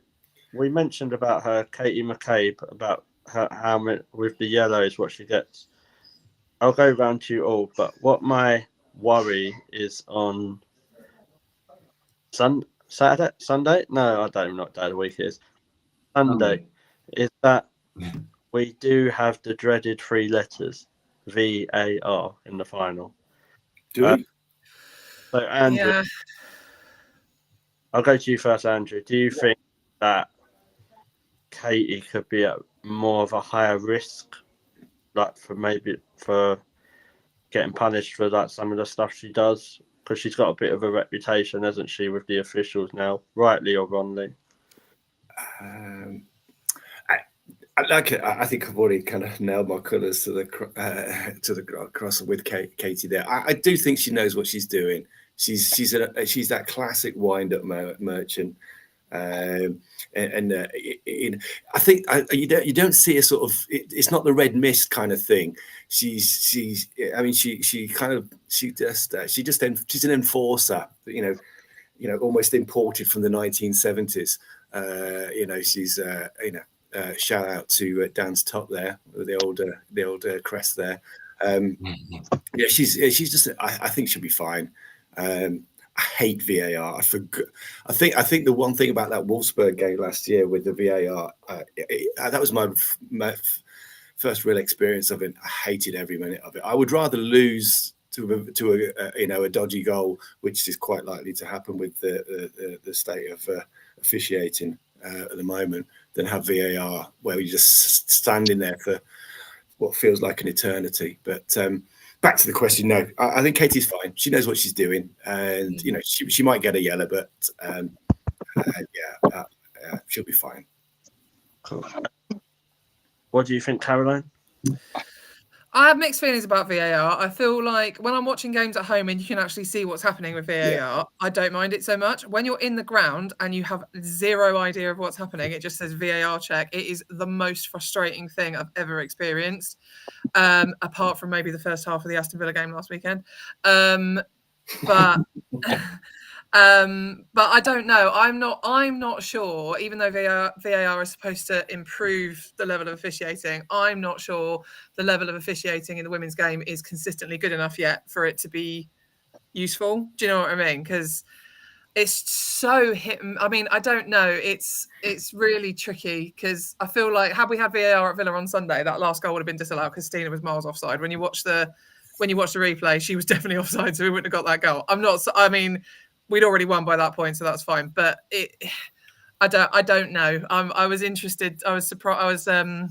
we mentioned about her, Katie McCabe, about how many, with the yellows, what she gets. I'll go round to you all, but what my worry is on Sunday? No, I don't even know what day of the week it is. Sunday is that we do have the dreaded 3 letters, VAR, in the final. Do we? So, Andrew, Yeah. I'll go to you first, Andrew. Do you think that Katie could be at more of a higher risk, like for getting punished for like some of the stuff she does? Because she's got a bit of a reputation, hasn't she, with the officials now, rightly or wrongly? I think I've already kind of nailed my colours to the cross with Katie there. I do think she knows what she's doing. She's that classic wind-up merchant, I think you don't see a sort of it's not the red mist kind of thing. She's she's an enforcer. Almost imported from the 1970s. She's shout out to Dan's top there with the old crest there. She's just. I think she'll be fine. I hate VAR. I think the one thing about that Wolfsburg game last year with the VAR, that was my first real experience of it. I hated every minute of it. I would rather lose to a dodgy goal, which is quite likely to happen with the state of officiating at the moment, than have VAR where you're just standing there for what feels like an eternity. But back to the question, no, I think Katie's fine. She knows what she's doing, and she might get a yellow, but she'll be fine. Cool. What do you think, Caroline? I have mixed feelings about VAR. I feel like when I'm watching games at home and you can actually see what's happening with VAR, I don't mind it so much. When you're in the ground and you have zero idea of what's happening, it just says VAR check. It is the most frustrating thing I've ever experienced, apart from maybe the first half of the Aston Villa game last weekend. But I don't know. I'm not sure. Even though VAR is supposed to improve the level of officiating, I'm not sure the level of officiating in the women's game is consistently good enough yet for it to be useful. Do you know what I mean? Because it's so hit. I mean, I don't know. It's really tricky because I feel like had we had VAR at Villa on Sunday, that last goal would have been disallowed because Stina was miles offside. When you watch the replay, she was definitely offside, so we wouldn't have got that goal. We'd already won by that point, so that's fine. But I don't know. I was interested. I was surprised. I'm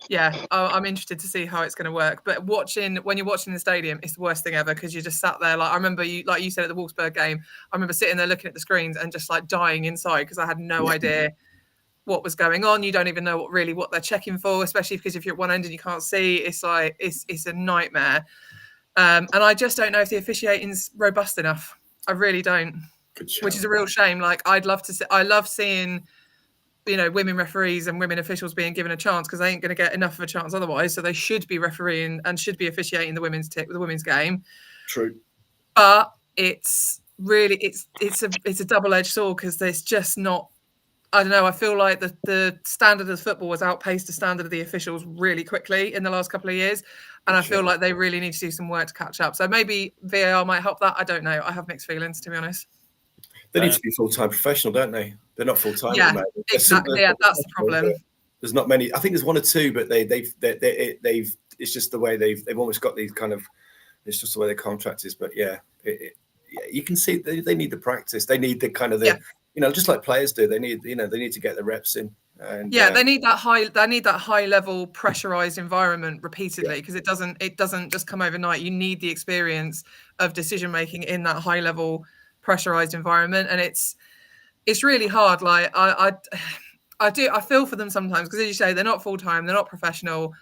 interested to see how it's going to work. But when you're watching the stadium, it's the worst thing ever because you just sat there. Like I remember you said at the Wolfsburg game. I remember sitting there looking at the screens and just like dying inside because I had no idea what was going on. You don't even know what they're checking for, especially because if you're at one end and you can't see, it's like it's a nightmare. And I just don't know if the officiating's robust enough. I really don't, which is a real shame. Like I love seeing, women referees and women officials being given a chance because they ain't going to get enough of a chance otherwise. So they should be refereeing and should be officiating the women's game. True, but it's really it's a double-edged sword because there's just not. I don't know. I feel like the standard of football has outpaced the standard of the officials really quickly in the last couple of years. And I feel like they really need to do some work to catch up. So maybe VAR might help that. I don't know. I have mixed feelings, to be honest. They need to be full-time professional, don't they? They're not full-time. Yeah, exactly. Yeah, that's the problem. There's not many. I think there's one or two, but they've it's just the way they've almost got these kind of. It's just the way their contract is. But yeah, you can see they need the practice. They need the kind of the, just like players do. They need to get the reps in. And they need that high level pressurized environment repeatedly, because it doesn't just come overnight. You need the experience of decision making in that high level pressurized environment, and it's really hard. Like I feel for them sometimes, because as you say, they're not full time, they're not professional.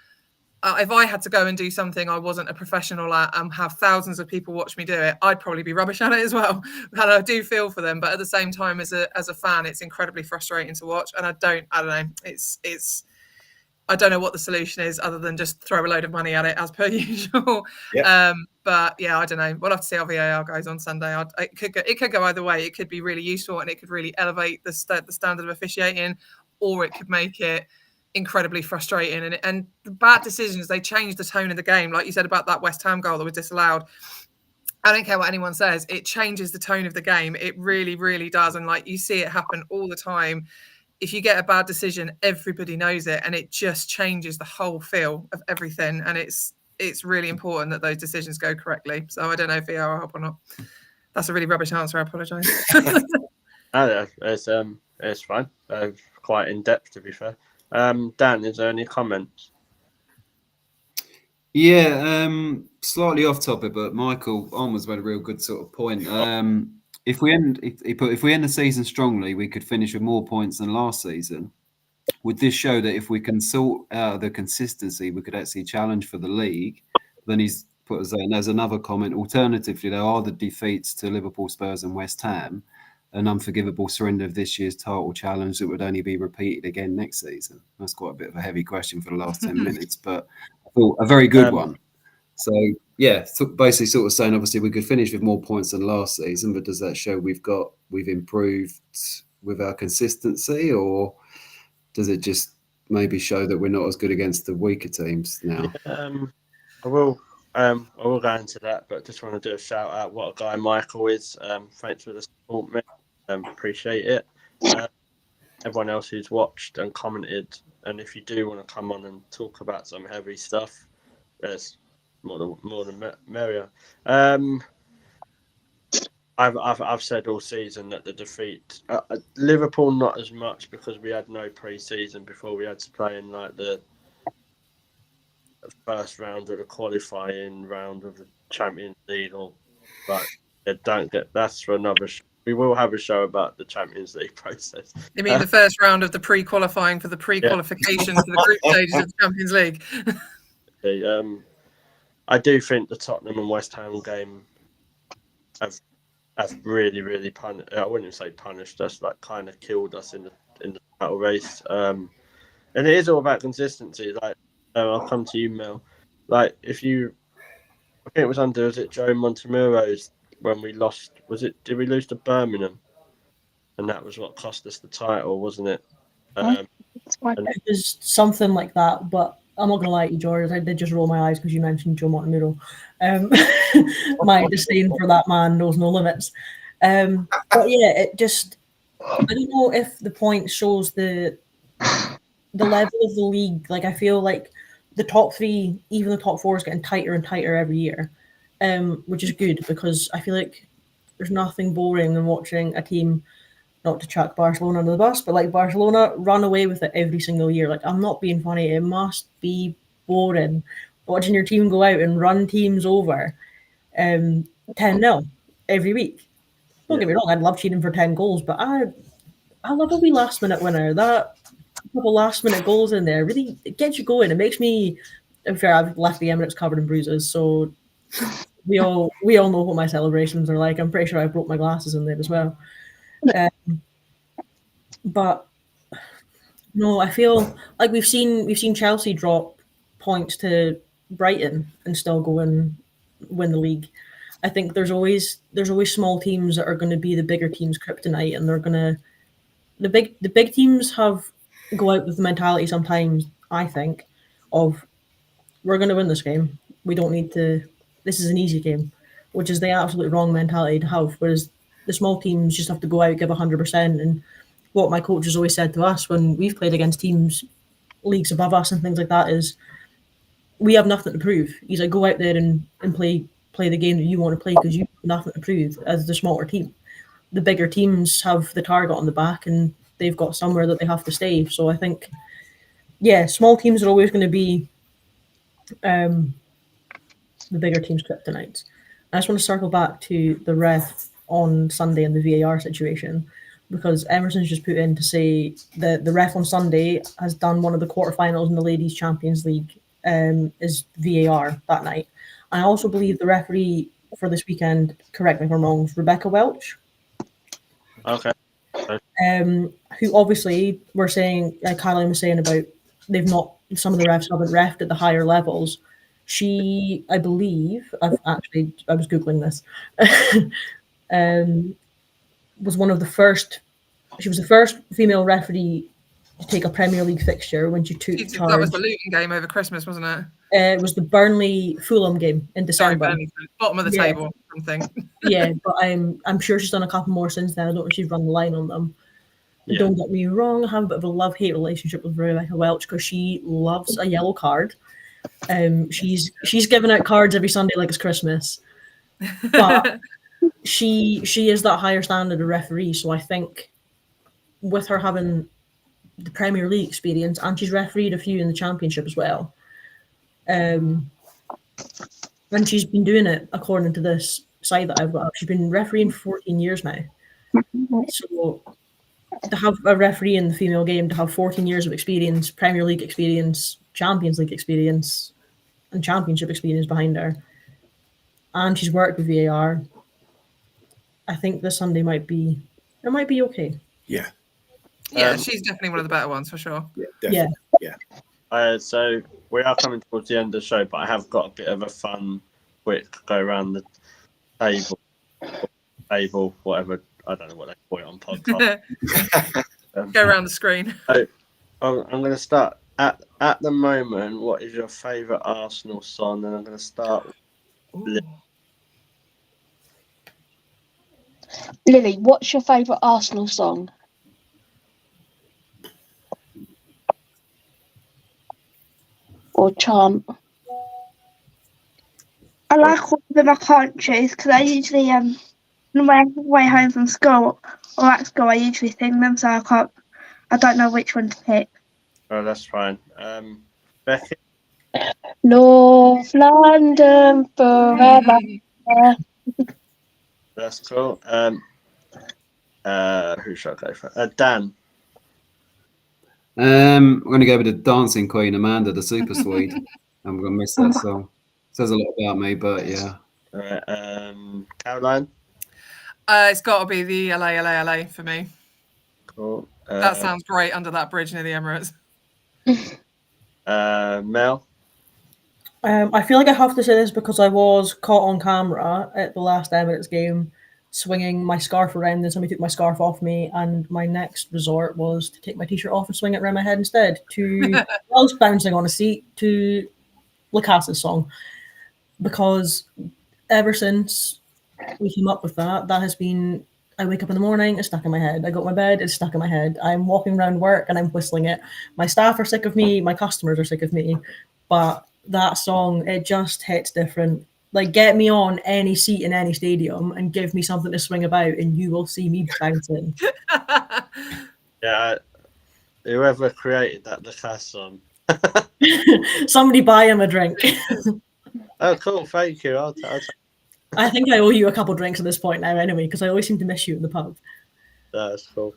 If I had to go and do something I wasn't a professional at and have thousands of people watch me do it, I'd probably be rubbish at it as well. And I do feel for them, but at the same time, as a fan, it's incredibly frustrating to watch. And I don't know. I don't know what the solution is, other than just throw a load of money at it as per usual. Yeah. But yeah, I don't know. We'll have to see how VAR goes on Sunday. It could go either way. It could be really useful and it could really elevate the standard of officiating, or it could make it incredibly frustrating. And the bad decisions, they change the tone of the game. Like you said about that West Ham goal that was disallowed, I don't care what anyone says, it changes the tone of the game. It really, really does. And like, you see it happen all the time. If you get a bad decision, everybody knows it, and it just changes the whole feel of everything. And it's really important that those decisions go correctly. So I don't know if VAR will help or not. That's a really rubbish answer. I apologise. It's fine. Quite in depth, to be fair. Dan, is there any comments? Yeah, slightly off topic, but Michael almost made a real good sort of point. If we end the season strongly, we could finish with more points than last season. Would this show that if we can sort out the consistency, we could actually challenge for the league? Then he's put us there. And there's another comment. Alternatively, there are the defeats to Liverpool, Spurs, and West Ham, an unforgivable surrender of this year's title challenge that would only be repeated again next season. That's quite a bit of a heavy question for the last 10 minutes, but I thought a very good one. So yeah, basically sort of saying, obviously we could finish with more points than last season, but does that show we've improved with our consistency, or does it just maybe show that we're not as good against the weaker teams now? I will go into that, but just want to do a shout out what a guy Michael is. Thanks for the support, mate. Appreciate it. Everyone else who's watched and commented, and if you do want to come on and talk about some heavy stuff, there's more than merrier. I've said all season that the defeat, Liverpool not as much, because we had no pre-season before we had to play in like the first round of the qualifying round of the Champions League, but that's for another show. We will have a show about the Champions League process. You mean the first round of the pre-qualifying for the pre-qualification for the group stages of the Champions League? I do think the Tottenham and West Ham game have really, really punished. I wouldn't say punished us, like kind of killed us in the title race. And it is all about consistency. Like, I'll come to you, Mel. Like, I think it was Joe Montemuro's when we lost. Did we lose to Birmingham? And that was what cost us the title, wasn't it? It was something like that, but I'm not going to lie to you, George. I did just roll my eyes because you mentioned Joe Montemuro. My disdain for that man knows no limits. But yeah, I don't know if the point shows the level of the league. Like, I feel like the top three, even the top four, is getting tighter and tighter every year, which is good, because I feel like there's nothing boring than watching a team, not to chuck Barcelona under the bus, but like Barcelona run away with it every single year. Like, I'm not being funny. It must be boring watching your team go out and run teams over 10-0 every week. Don't get me wrong, I'd love cheating for 10 goals, but I love a wee last minute winner. That couple last minute goals in there really, it gets you going. It makes me, in fair, I've left the Emirates covered in bruises, so we all know what my celebrations are like. I'm pretty sure I broke my glasses in there as well. But no, I feel like we've seen Chelsea drop points to Brighton and still go and win the league. I think there's always small teams that are going to be the bigger teams' kryptonite, and they're gonna the big teams go out with the mentality sometimes, I think, of we're going to win this game. We don't need to. This is an easy game, which is the absolute wrong mentality to have. Whereas the small teams just have to go out, give 100%. And what my coach has always said to us when we've played against teams, leagues above us and things like that, is we have nothing to prove. He's like, go out there and play play the game that you want to play because you have nothing to prove as the smaller team. The bigger teams have the target on the back and they've got somewhere that they have to stay. So I think, yeah, small teams are always going to be the bigger teams' kryptonite. I just want to circle back to the ref on Sunday and the VAR situation, because Emerson's just put in to say that the ref on Sunday has done one of the quarterfinals in the Ladies' Champions League is VAR that night. I also believe the referee for this weekend, correct me if I'm wrong, is Rebecca Welch. Okay. Who obviously we're saying, Caroline was saying about some of the refs haven't refed at the higher levels. She, I believe, I was Googling this, was one of the first, she was the first female referee to take a Premier League fixture when she took charge. That was the Luton game over Christmas, wasn't it? It was the Burnley-Fulham game in December. Sorry, Burnley, bottom of the table, something. Yeah, but I'm sure she's done a couple more since then. I don't know if she's run the line on them. Yeah. Don't get me wrong, I have a bit of a love-hate relationship with Rebecca Welch because she loves a yellow card. She's giving out cards every Sunday like it's Christmas. But she is that higher standard of referee, so I think with her having the Premier League experience, and she's refereed a few in the Championship as well, and she's been doing it according to this site that I've got up. She's been refereeing for 14 years now. So to have a referee in the female game, to have 14 years of experience, Premier League experience, Champions League experience, and Championship experience behind her, and she's worked with VAR, I think this Sunday might be okay. Yeah. Yeah, she's definitely one of the better ones for sure. Yeah, definitely. Yeah. So we are coming towards the end of the show, but I have got a bit of a fun, quick go around the table, whatever. I don't know what they call it on podcast. Go around the screen. So, I'm going to start at the moment. What is your favourite Arsenal song? And I'm going to start. Lily, what's your favourite Arsenal song? Or chant? I like all of them. I can't choose because I usually on my way home from school or at school I usually sing them, so I don't know which one to pick. Oh, that's fine. Becky. North London forever. That's cool. Who should I go for? Dan. I'm going to go with the Dancing Queen, Amanda, the Super Swede. I'm going to miss that song. Says a lot about me, but yeah. All right. Caroline. It's got to be the LA for me. Cool. That sounds great under that bridge near the Emirates. Mel. I feel like I have to say this because I was caught on camera at the last Emirates game swinging my scarf around, and somebody took my scarf off me, and my next resort was to take my t-shirt off and swing it around my head instead, whilst bouncing on a seat to Lacasse's song. Because ever since we came up with that has been, I wake up in the morning, it's stuck in my head. I go to my bed, it's stuck in my head. I'm walking around work and I'm whistling it. My staff are sick of me, my customers are sick of me, but that song, it just hits different. Like, get me on any seat in any stadium and give me something to swing about and you will see me bouncing. Yeah, whoever created that Lacasse song. Somebody buy him a drink. Oh, cool. Thank you. I'll I think I owe you a couple drinks at this point now anyway, because I always seem to miss you in the pub. That's cool.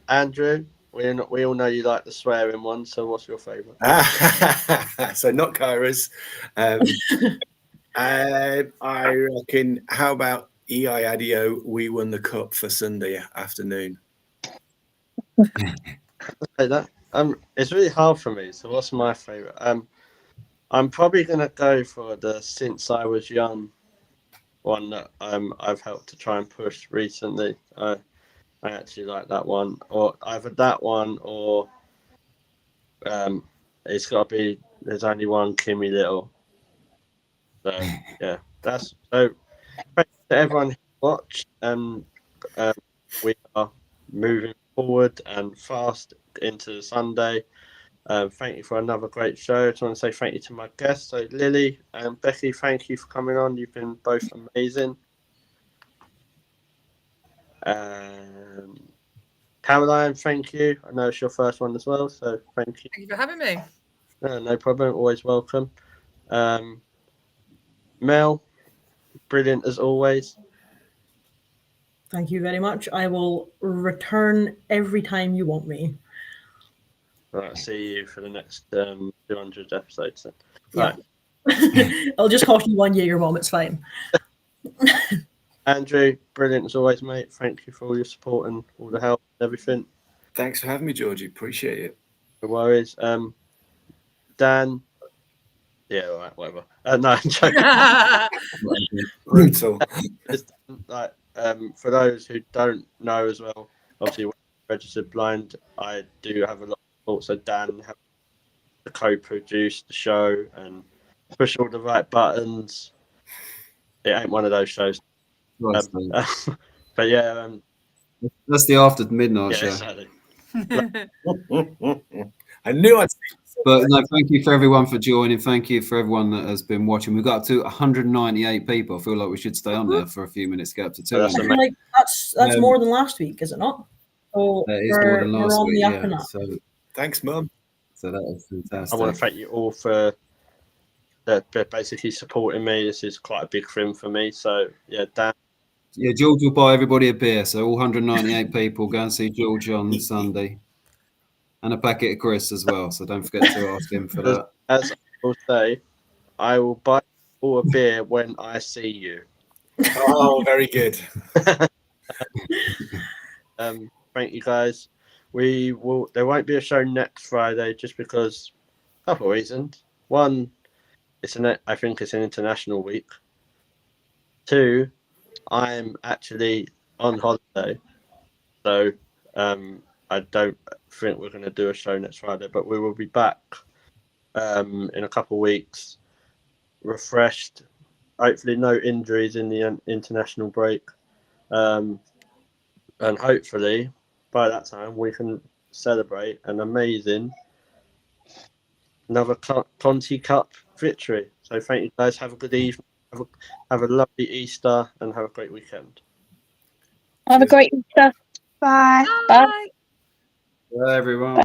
Andrew, we all know you like the swearing one, so what's your favourite? So not Kyra's. I reckon, how about EI Adio, We Won the Cup for Sunday afternoon? That. It's really hard for me, so what's my favourite? I'm probably going to go for the Since I Was Young one that I've helped to try and push recently. I actually like that one, or either that one or it's got to be There's Only One Kimmy Little. So yeah, that's so. Thanks to everyone who watched, and we are moving forward and fast into Sunday. Thank you for another great show. I just want to say thank you to my guests. So Lily and Becky, thank you for coming on. You've been both amazing. Caroline, thank you. I know it's your first one as well, so thank you. Thank you for having me. No problem. Always welcome. Mel, brilliant as always. Thank you very much. I will return every time you want me. Right, see you for the next 200 episodes then. Yeah. Right. It'll just cost you 1 Jaeger bomb. It's fine. Andrew, brilliant as always, mate. Thank you for all your support and all the help and everything. Thanks for having me, Georgie. Appreciate it. No worries. Dan. Yeah, all right, whatever. No, I'm joking. Brutal. Just, like, for those who don't know as well, obviously, when I'm registered blind, I do have a lot of support. So Dan helped to co-produce the show and push all the right buttons. It ain't one of those shows. Right, But yeah, that's the after midnight yeah, show. exactly. I knew I'd see But no, thank you for everyone for joining. Thank you for everyone that has been watching. We've got up to 198 people. I feel like we should stay on there for a few minutes, get up to Oh, that's 200. amazing. Like that's more than last week, is it not? So That is more than we're last on week, the up yeah. and up. Thanks, Mum. So that was I fantastic. want to thank you all for basically supporting me. This is quite a big thing for me. So yeah, Dan. Yeah, George will buy everybody a beer. So all 198 people go and see George on Sunday. And a packet of Chris as well. So don't forget to ask him for that. As I will say, I will buy you a beer when I see you. Oh, very good. Thank you guys. There won't be a show next Friday just because a couple of reasons. One, I think it's an international week. Two, I'm actually on holiday, so I don't think we're going to do a show next Friday. But we will be back in a couple of weeks, refreshed. Hopefully, no injuries in the international break, and hopefully by that time we can celebrate an amazing another Conti Cup victory. So thank you guys. Have a good evening. Have a lovely Easter and have a great weekend. Have a great Easter. Bye. Bye. Bye, everyone.